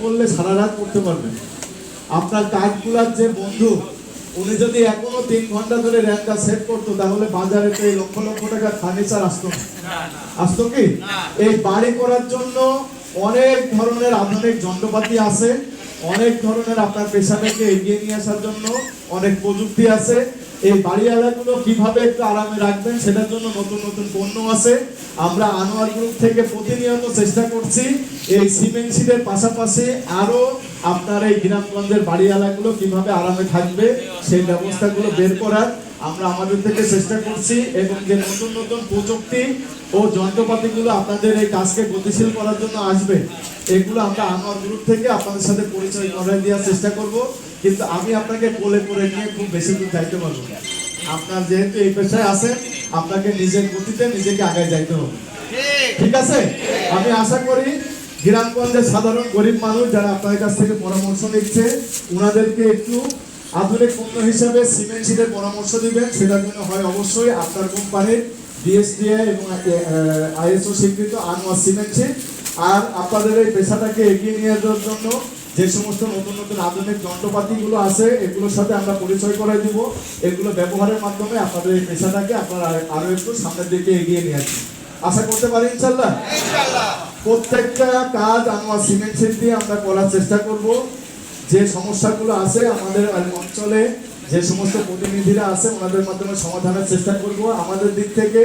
করলে সারা রাত করতে পারবেন। আপনার কাঠগুলার যে বন্ধু, উনি যদি এখনো 3 ঘন্টা ধরে র্যাঙ্কটা সেট করতো, তাহলে বাজারে তো এই লক্ষ লক্ষ টাকার ফার্নিচার আসতো না। আসতো কি? এই বাড়ি করার জন্য অনেক ধরনের আধুনিক যন্ত্রপাতি আছে, অনেক ধরনের আপনার পেশাটাকে এগিয়ে নিয়ে আসার জন্য অনেক প্রযুক্তি আছে। এই বাড়ি এলাকাগুলো কিভাবে একটু আরামে রাখবেন সেটার জন্য নতুন নতুন পণ্য আছে। আমরা আনোয়ার গ্রুপ থেকে প্রতিনিয়ত চেষ্টা করছি এই সিমেন্ট শীটের পাশাপাশি আরো আপনার এই গ্রামগঞ্জের বাড়ি এলাকাগুলো কিভাবে আরামে থাকবে সেই ব্যবস্থাগুলো বের করার আমরা আমাদের থেকে চেষ্টা করছি, এবং যে নতুন নতুন প্রযুক্তি ও যন্ত্রপাতিগুলো আপনাদের এই কাজকে গতিশীল করার জন্য আসবে, এগুলো আমরা আনোয়ার গ্রুপ থেকে আপনাদের সাথে পরিচয় করাই দেওয়ার চেষ্টা করব। কিন্তু আমি আপনাকে কোলে করে নিয়ে খুব বেশি দূর যাইতে পারবো না। আপনার যেহেতু এই পেশায় আছেন, আপনাকে নিজের গতিতে নিজেকে আগায় যাইতে হবে, ঠিক আছে? আমি আশা করি গ্রামগঞ্জের সাধারণ গরিব মানুষ যারা আপনাদের কাছ থেকে পরামর্শ নিচ্ছে, ওনাদেরকে একটু আধুনিক পণ্য হিসেবে সিমেন্ট শীটের পরামর্শ দিবেন। সেটার জন্য হয় অবশ্যই আপনার কোম্পানির বিএসটিআই এবং আইএসও স্বীকৃত আনোয়ার সিমেন্ট শীট। আর আপনাদের এই পেশাটাকে এগিয়ে নিয়ে যাওয়ার জন্য যে সমস্ত নতুন নতুন আধুনিক যন্ত্রপাতিগুলো আছে, এগুলোর সাথে আমরা পরিচয় করাই দিব। এগুলো ব্যবহারের মাধ্যমে আপনাদের এই পেশাটাকে আপনারা আরো একটু সামনের দিকে এগিয়ে নিয়ে আসবেন, আশা করতে পারি ইনশাআল্লাহ। প্রত্যেকটা কাজ আনোয়ার সিমেন্ট শীট দিয়ে আমরা করার চেষ্টা করব। যে সমস্যাগুলো আছে আমাদের অঞ্চলে, যে সমস্ত প্রতিনিধিরা আছে, ওনাদের মাধ্যমে সমাধানের চেষ্টা করব আমাদের দিক থেকে।